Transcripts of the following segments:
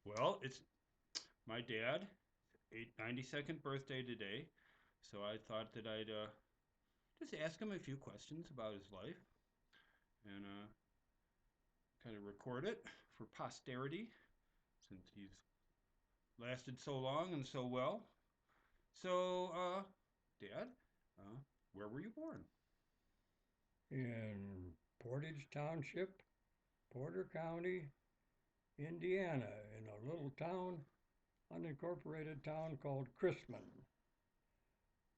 Well, it's my dad, 92nd birthday today, so I thought that I'd just ask him a few questions about his life and kind of record it for posterity since he's lasted so long and so well. So, Dad, uh, where were you born? In Portage Township, Porter County, Indiana, in a little town, unincorporated town called Chrisman,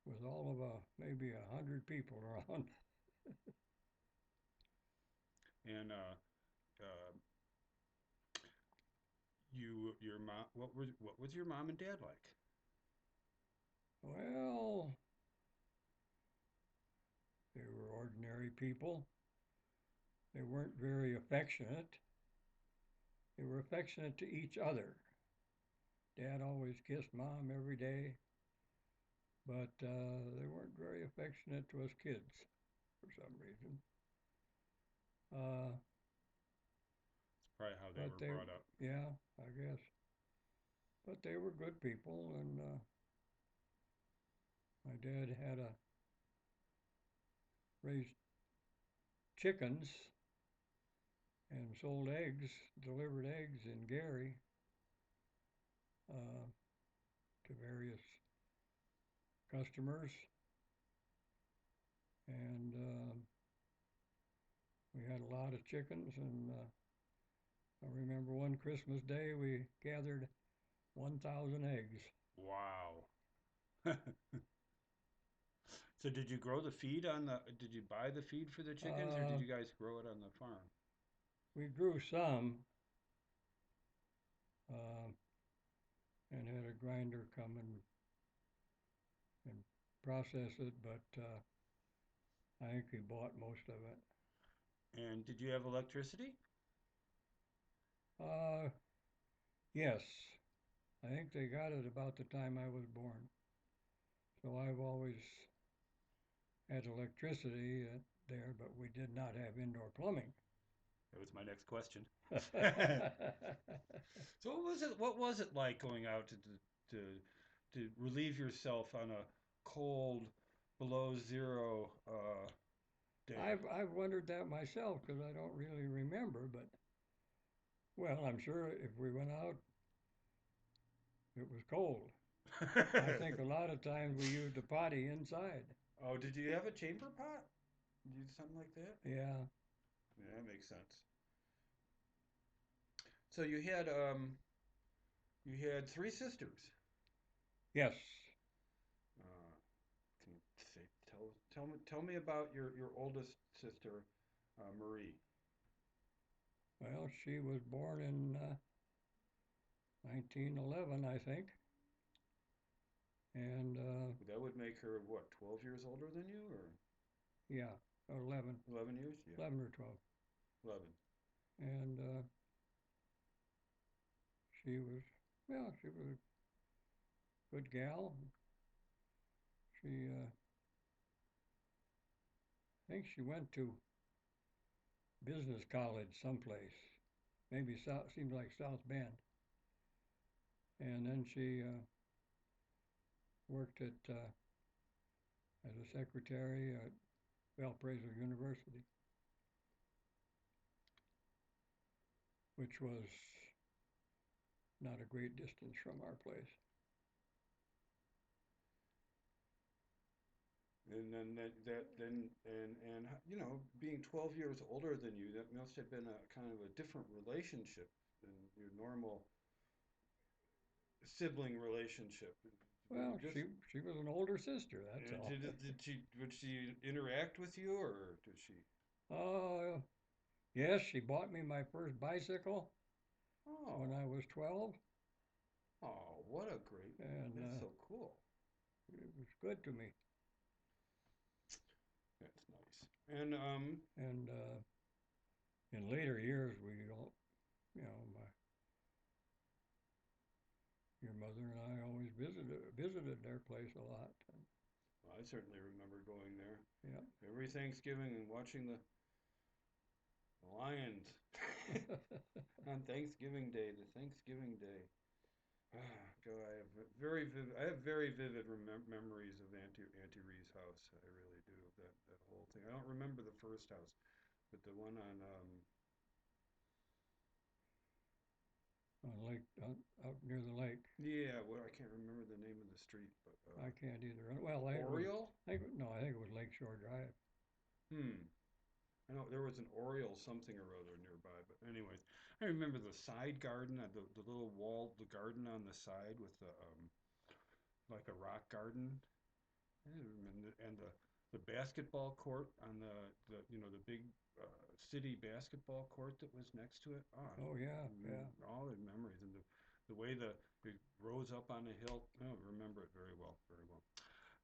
with all of maybe 100 people around. And uh, your mom, what was your mom and dad like? Well, they were ordinary people. They weren't very affectionate. They were affectionate to each other. Dad always kissed Mom every day, but they weren't very affectionate to us kids for some reason. Uh, It's probably how they but were they, brought up. yeah, I guess. But they were good people, and my dad had raised chickens and sold eggs, delivered eggs in Gary uh, to various customers, and we had a lot of chickens. And I remember one Christmas day we gathered 1,000 eggs. Wow. So did you grow the feed on the, did you buy the feed for the chickens or did Uh, you guys grow it on the farm? we grew some uh, and had a grinder come and process it, but I think we bought most of it. And did you have electricity? Uh, yes, I think they got it about the time I was born. So I've always had electricity there, but we did not have indoor plumbing. That was my next question. uh, So what was it like going out to to relieve yourself on a cold below zero day? I've wondered that myself because I don't really remember, but well, I'm sure if we went out, it was cold. I think a lot of times we used a potty inside. Oh, did you have a chamber pot? Did you do something like that? Yeah. Yeah, that makes sense. So you had three sisters. Yes. Uh, can you say tell me about your oldest sister, Marie. Well, she was born in 1911, I think, and That would make her what, 12 years older than you, or yeah, 11, 11 years? Yeah, 11 or 12, 11. and she was, well, she was a good gal. She, I think she went to business college someplace, maybe South, seems like South Bend, and then she worked at as a secretary at Valparaiso University, which was not a great distance from our place. And then then and you know, being 12 years older than you, that must have been a kind of a different relationship than your normal sibling relationship. Were you Well, just she was an older sister, that's all. did she would she interact with you or did she? uh, yes, she bought me my first bicycle when I Oh, was 12, oh, what a great, and that's so cool. it was good to me. That's nice. And And in later years, we all, your mother and I always visited their place a lot. And, I certainly remember going there yeah, every Thanksgiving and watching Lions on Thanksgiving Day, the Thanksgiving Day. God, I have very vivid memories of Auntie Ree's house. I really do. That whole thing. I don't remember the first house, but the one on on lake, out near the lake. yeah, well, I can't remember the name of the street, but I can't either. Well, I think it was. Oriole. No, I think it was Lakeshore Drive. Hmm. I know there was an Oriole something or other nearby, but anyways, I remember the side garden, the little wall, the garden on the side with the like a rock garden, and the basketball court on the the big city basketball court that was next to it. Oh, Oh yeah, yeah. all the memories and the way it rose up on a hill. I remember it very well, very well.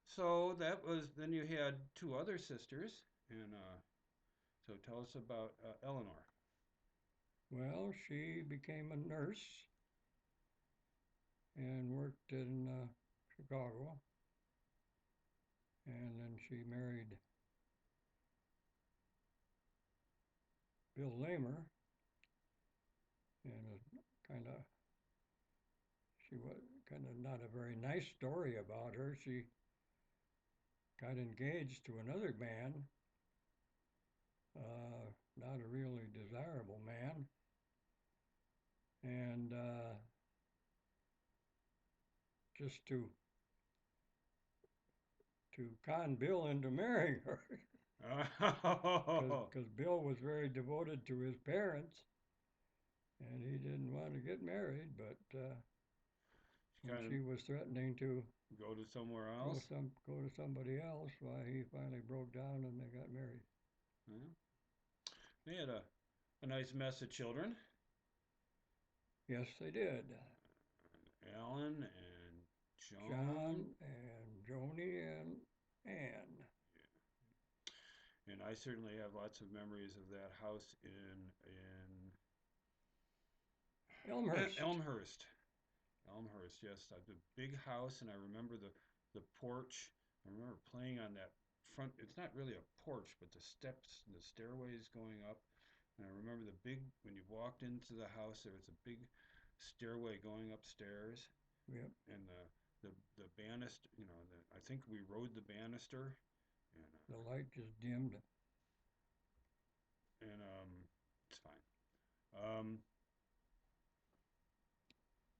So that was then you had two other sisters, and so tell us about Eleanor. Well, she became a nurse and worked in Chicago, and then she married Bill Lamer, and kind of she was kind of not a very nice story about her. She got engaged to another man, not a really desirable man, and just to con Bill into marrying her, Oh, because Bill was very devoted to his parents, and he didn't want to get married. But she when kind she was threatening to of go to somewhere else. go to somebody else, why he finally broke down and they got married. Yeah. They had a nice mess of children, Yes, they did. Alan and Joan. John and Joni and Anne. And I certainly have lots of memories of that house in Elmhurst. Elmhurst. Elmhurst, yes, the big house, and I remember the porch. I remember playing on that front. It's not really a porch, but the steps, the stairways going up. And I remember the big when you walked into the house, there was a big stairway going upstairs, Yep, and the banister. I think we rode the banister, and the light just dimmed. it's fine. Um,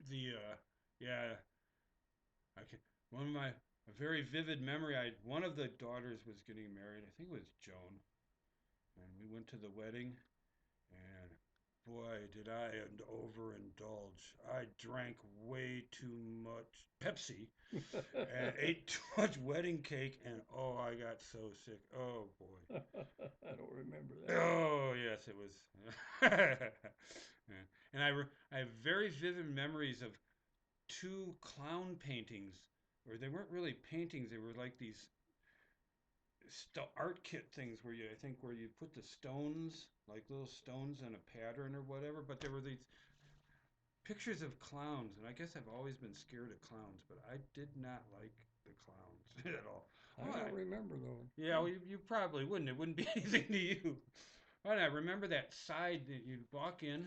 the yeah, I can. One of my a very vivid memory. One of the daughters was getting married. I think it was Joan, and we went to the wedding. And boy, did I overindulge! I drank way too much Pepsi and ate too much wedding cake, and oh, I got so sick. Oh boy. I don't remember that. Oh yes, it was. Yeah. And I have very vivid memories of two clown paintings, or they weren't really paintings. They were like these art kit things where I think where you put the stones, like little stones in a pattern or whatever. But there were these pictures of clowns, and I guess I've always been scared of clowns, but I did not like the clowns at all. Oh, I don't remember those. yeah, well, you probably wouldn't. It wouldn't be anything to you. Oh, and I remember that side that you'd walk in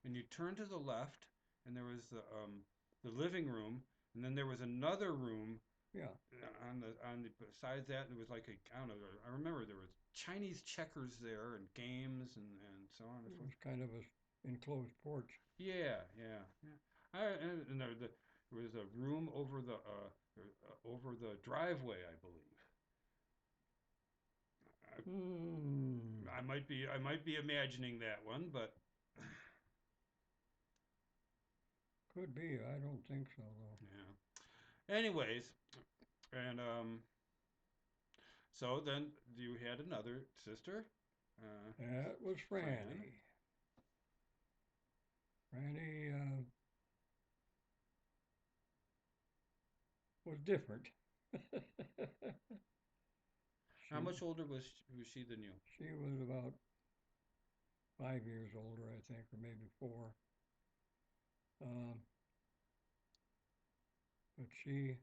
and you turn to the left, and there was the living room, and then there was another room Yeah, on the besides that. There was like a I don't know. I remember there was Chinese checkers there and games and so on and it so forth. was kind of a enclosed porch. Yeah, yeah, yeah. And there was a room over the driveway, I believe. Hmm. I might be imagining that one, but Could be. I don't think so though. yeah. Anyways, and so then you had another sister, uh, That was Fran. Franny. Franny was different. How she much older was she than you? she was about 5 years older, I think, or maybe 4. Um, but she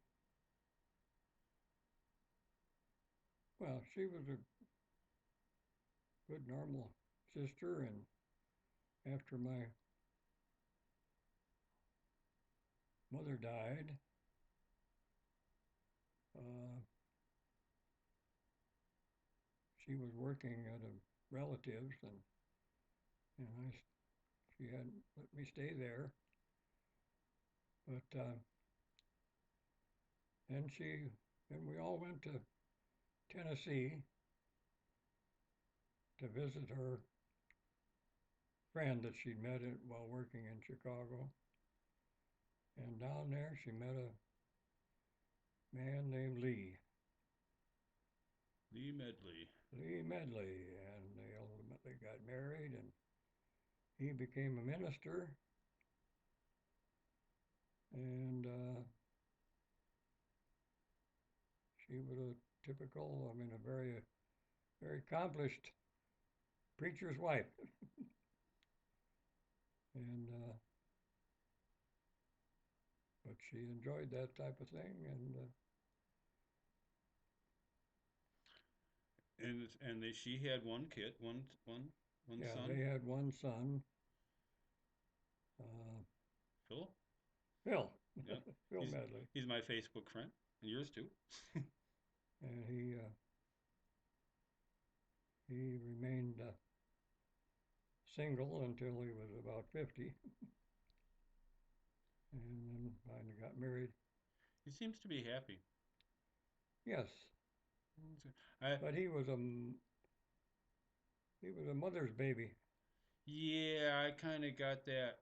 was a good normal sister, and after my mother died, uh, she was working at a relative's, and she hadn't let me stay there. But then then we all went to Tennessee to visit her friend that she'd met while working in Chicago. And down there, she met a man named Lee Medley. Lee Medley, and they ultimately got married, and he became a minister, and she was a typical, I mean, a very accomplished preacher's wife, and but she enjoyed that type of thing, and She had one kid, one yeah, son, they had one son, uh, Phil. Phil, Yep, Phil he's Medley, he's my Facebook friend, and yours too. and he remained single until he was about 50, and then finally got married. He seems to be happy. Yes, I but he was a mother's baby. Yeah, I kind of got that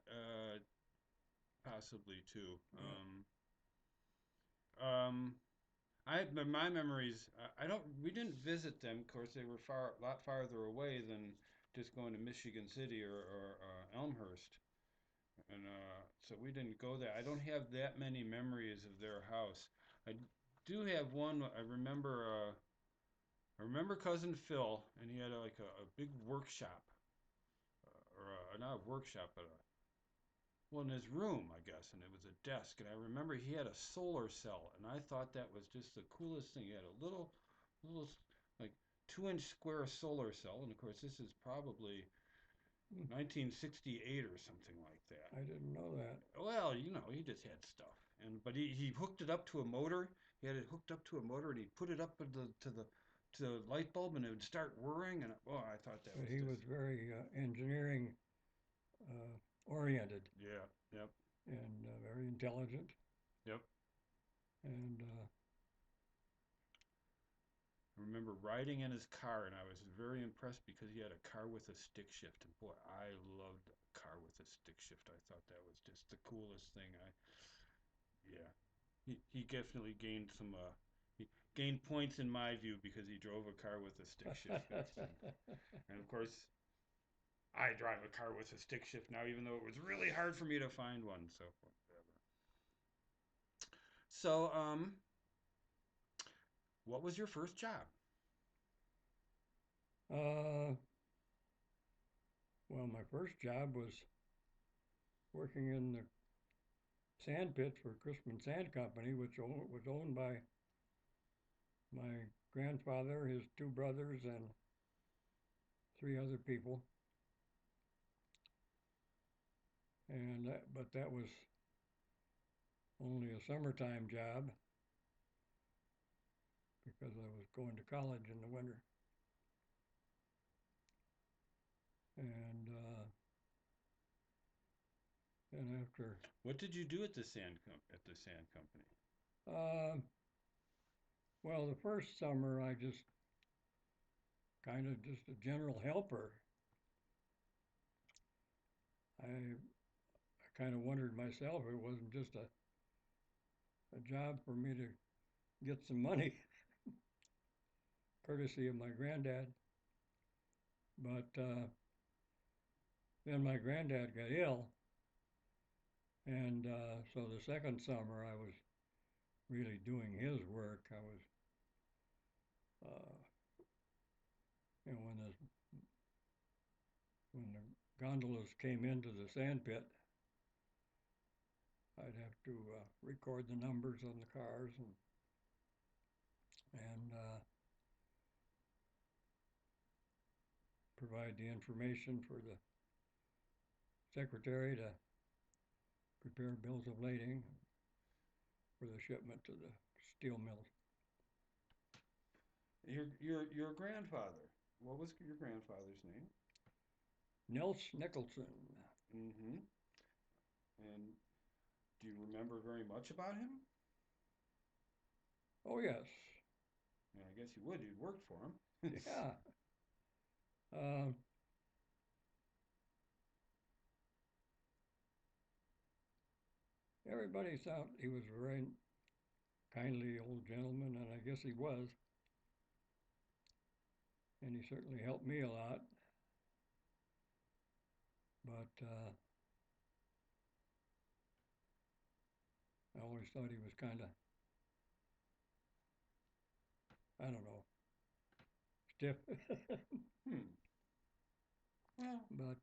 possibly too. Yeah. Um, my memories. I don't. We didn't visit them. Of course, they were a lot farther away than just going to Michigan City or Elmhurst, and so we didn't go there. I don't have that many memories of their house. I do have one. I remember cousin Phil, and he had a big workshop, or not a workshop, but well, in his room, I guess, and it was a desk. And I remember he had a solar cell, and I thought that was just the coolest thing. He had a little, like 2-inch square solar cell, and of course, this is probably Hmm, 1968 or something like that. I didn't know that. Well, he just had stuff, but he hooked it up to a motor. He had it hooked up to a motor, and he put it up to the light bulb, and it would start whirring. And oh, I thought that But was he just was very engineering oriented yeah, yep, and very intelligent. yep. And I remember riding in his car, and I was very impressed because he had a car with a stick shift. And boy, I loved a car with a stick shift. I thought that was just the coolest thing. Yeah, he definitely gained he gained points in my view because he drove a car with a stick shift fast. And of course, I drive a car with a stick shift now, even though it was really hard for me to find one. So whatever. So what was your first job? uh, well, my first job was working in the sand pit for Chrisman Sand Company, which was owned by my grandfather, his two brothers, and three other people. But that was only a summertime job because I was going to college in the winter. And then after, What did you do at at the sand company? uh, well, the first summer I just kind of just a general helper. I kind of wondered myself if it wasn't just a job for me to get some money, courtesy of my granddad. But then my granddad got ill, and so the second summer I was really doing his work. I was, uh, when the gondolas came into the sand pit, I'd have to record the numbers on the cars and provide the information for the secretary to prepare bills of lading for the shipment to the steel mills. Your grandfather. What was your grandfather's name? Nels Nicholson. Mm-hmm. And do you remember very much about him? Oh, yes. Yeah, I guess you would. You'd worked for him. Yeah. Uh, Everybody thought he was a very kindly old gentleman, and I guess he was. And he certainly helped me a lot. But I always thought he was kind of, I don't know, stiff. Hmm. Well, but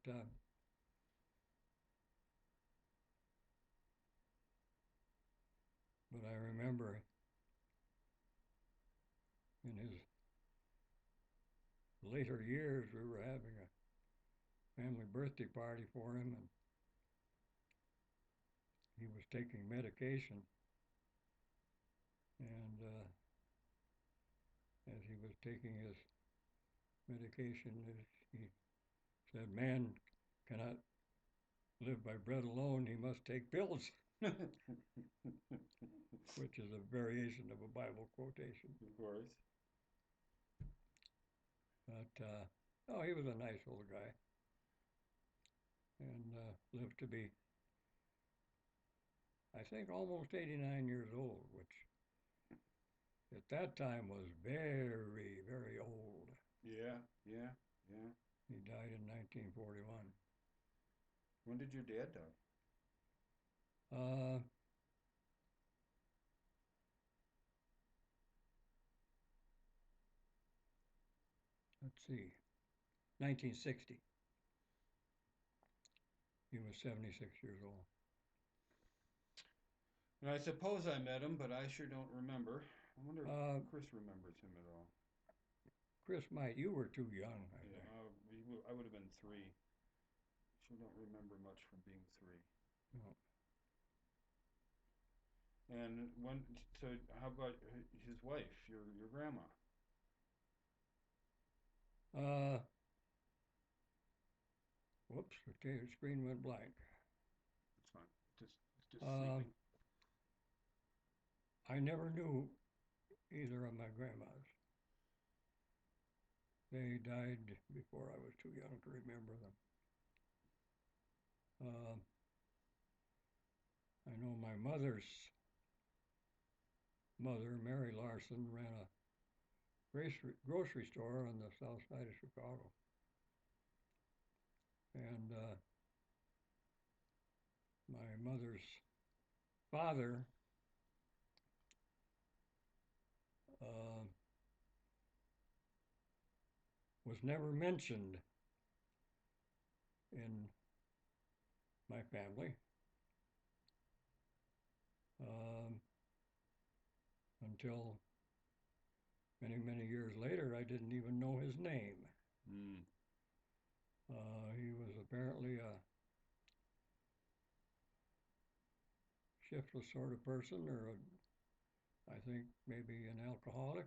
but I remember in his later years we were having a family birthday party for him, and he was taking medication. And as he was taking his medication, he said, "Man cannot live by bread alone; he must take pills," of which is a variation of a Bible quotation. course. But oh, he was a nice old guy, and lived to be, I think, almost 89 years old, which at that time was very, very old. Yeah, yeah, yeah. He died in 1941. When did your dad die? Uh, let's see, 1960. He was 76 years old. And I suppose I met him, but I sure don't remember. I wonder if Uh, Chris remembers him at all. Chris might, you were too young, I Yeah, think. I would have been three. Sure don't remember much from being three. No. And so how about his wife, your grandma? Uh, Whoops, the screen went blank. It's fine. It's just Uh, sleeping. I never knew either of my grandmas. They died before I was too young to remember them. Uh, I know my mother's mother, Mary Larson, ran a grocery store on the south side of Chicago. And my mother's father uh, was never mentioned in my family um, until many, many years later. I didn't even know his name. Mm. He was apparently a shiftless sort of person, or I think maybe an alcoholic,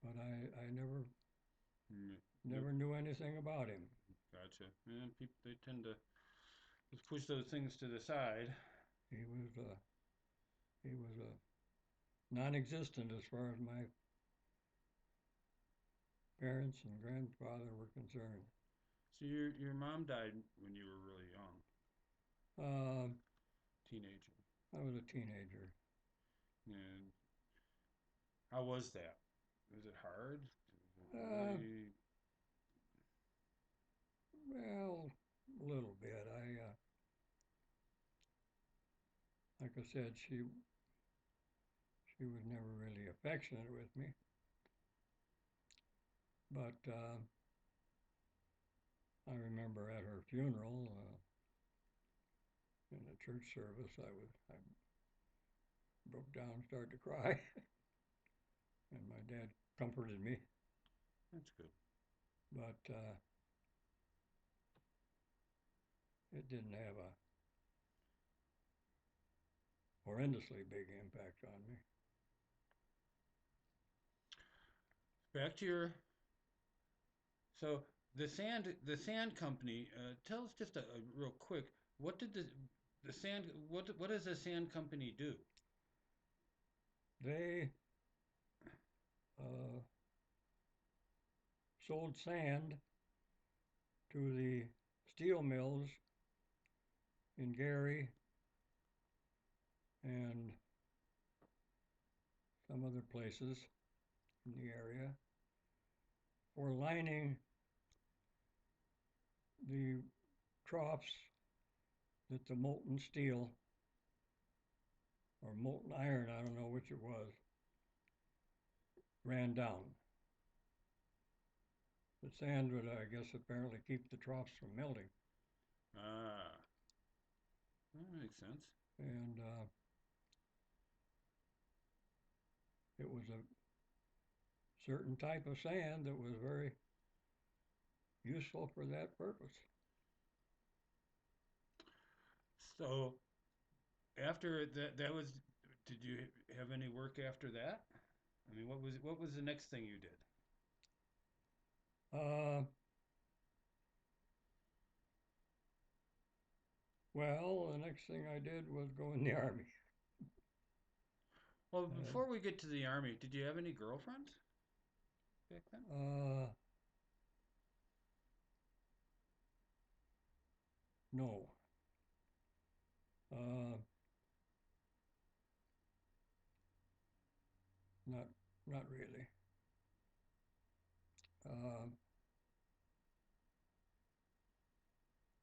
but I Mm. Nope. never knew anything about him. Gotcha. And people they tend to just push those things to the side. He was a he was a non-existent as far as my parents and grandfather were concerned. So your mom died when you were really young, Uh, teenager. I was a teenager. And how was that? Was it hard? Uh, Really? well, a little bit. Like I said, she was never really affectionate with me, but I remember at her funeral in the church service, I broke down, and started to cry, and my dad comforted me. That's good. but it didn't have a horrendously big impact on me. Back to your so the sand company. Tell us just a real quick. What did the sand? What does the sand company do? They uh, sold sand to the steel mills in Gary and some other places in the area for lining the troughs that the molten steel or molten iron, I don't know which it was, ran down. The sand would, I guess, apparently keep the troughs from melting. Ah, that makes sense. And it was a certain type of sand that was very useful for that purpose. So after that was, did you have any work after that? I mean, what was the next thing you did? Uh, well, the next thing I did was go in the army. Well, Uh, before we get to the army, did you have any girlfriends back then? uh, no, uh, not not really. Uh,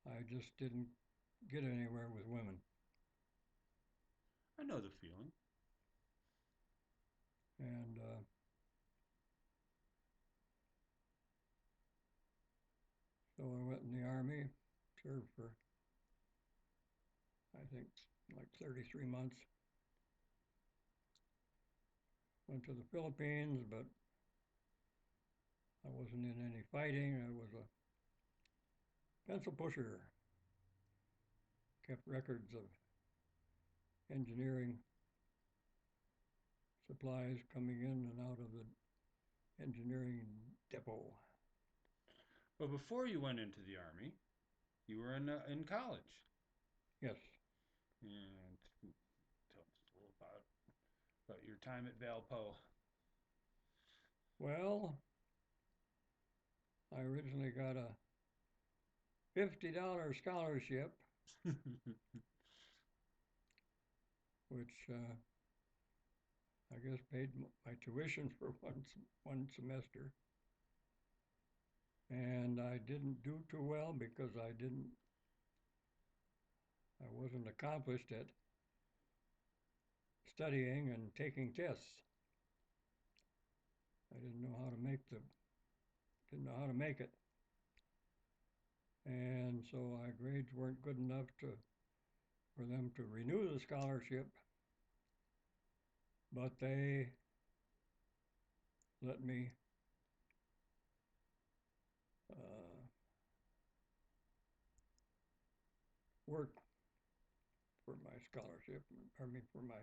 I just didn't get anywhere with women, I know the feeling. and so I went in the army, served for I think like 33 months. Went to the Philippines, but I wasn't in any fighting. I was a pencil pusher. Kept records of engineering supplies coming in and out of the engineering depot. But before you went into the army, you were in college, Yes. and tell us a little about your time at Valpo. Well, I originally got a $50 scholarship, which I guess paid my tuition for one semester. And I didn't do too well because I wasn't accomplished at studying and taking tests. I didn't know how to make it. And so my grades weren't good enough for them to renew the scholarship, but they let me uh, work for my scholarship, I mean, for my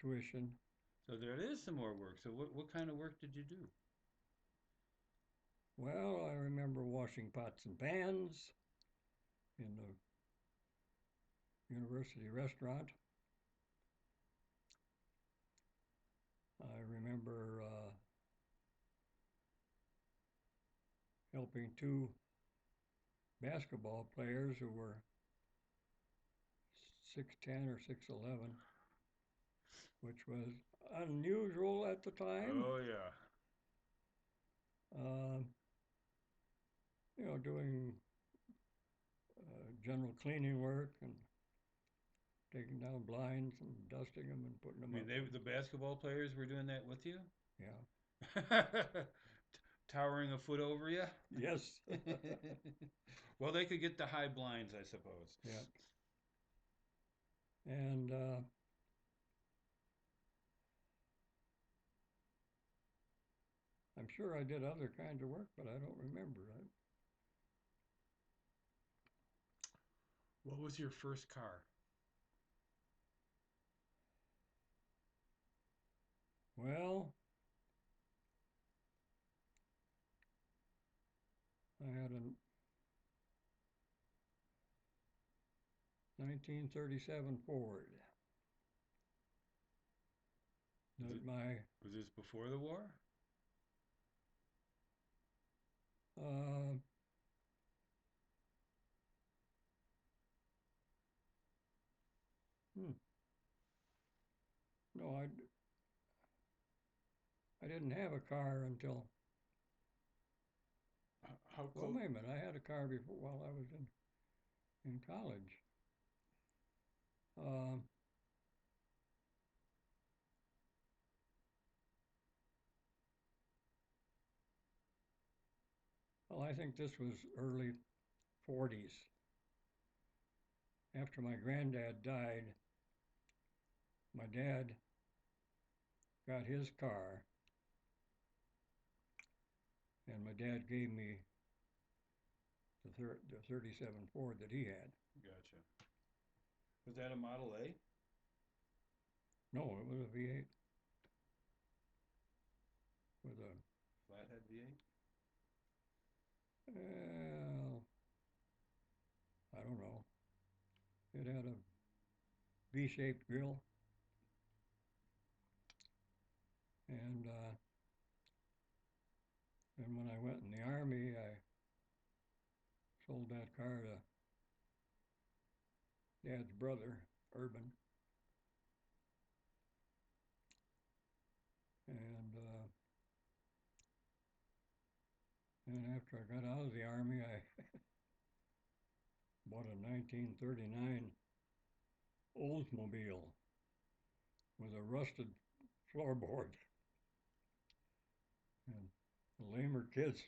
tuition. So there is some more work. So what kind of work did you do? Well, I remember washing pots and pans in the university restaurant. I remember helping two basketball players who were 6'10" or 6'11", which was unusual at the time. Oh yeah. Uh, doing general cleaning work and taking down blinds and dusting them and putting I them mean, up. the basketball players were doing that with you, Yeah. towering a foot over you. Yes. Well, they could get the high blinds, I suppose. Yeah. And I'm sure I did other kinds of work, but I don't remember. What was your first car? Well, I had a 1937 Ford Was that it my was this before the war? uh, hmm, no, I didn't have a car until, How well, close? wait a minute, I had a car before while I was in college. Uh, well, I think this was early 40s. After my granddad died, my dad got his car, and my dad gave me the 37 Ford that he had. Gotcha. Was that a Model A? No, it was a V8 with a, Flathead V8? well, I don't know. It had a V-shaped grill, and then when I went in the army, I sold that car to Dad's brother, Urban, and then after I got out of the army, I bought a 1939 Oldsmobile with a rusted floorboard, and the lamer kids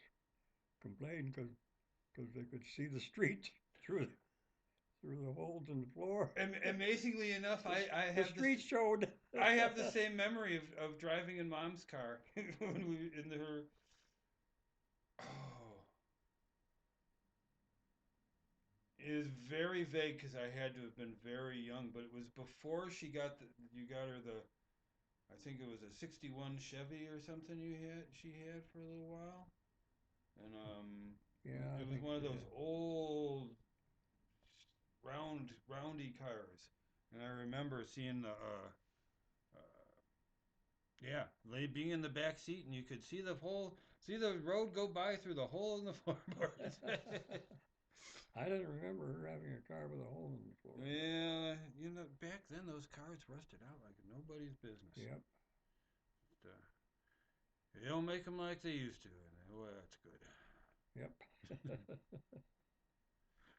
complained because they could see the street through the holes in the floor. Amazingly enough, the, I the have street this. showed. I have the same memory of driving in Mom's car when we in her. Oh, it is very vague because I had to have been very young, but it was before she got you got her the. I think it was a '61 Chevy or something she had for a little while, and Yeah, I it was think one of she those did. old roundy cars, and I remember seeing the uh, yeah, being in the back seat, and you could see the road go by through the hole in the floorboards. I didn't remember her having a car with a hole in the floorboard. Yeah, back then those cars rusted out like nobody's business. Yep, But, they don't make them like they used to, and well, that's good. yep.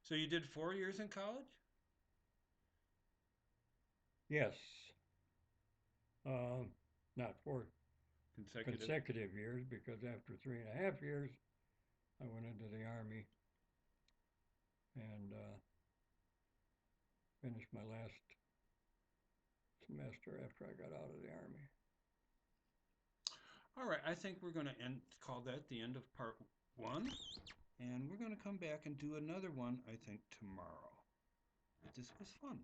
So you did 4 years in college? Yes, um, not for Consecutive. consecutive years because after 3.5 years, I went into the army and finished my last semester after I got out of the army. All right, I think we're going to call that the end of part one, and we're going to come back and do another one. I think tomorrow. This was fun.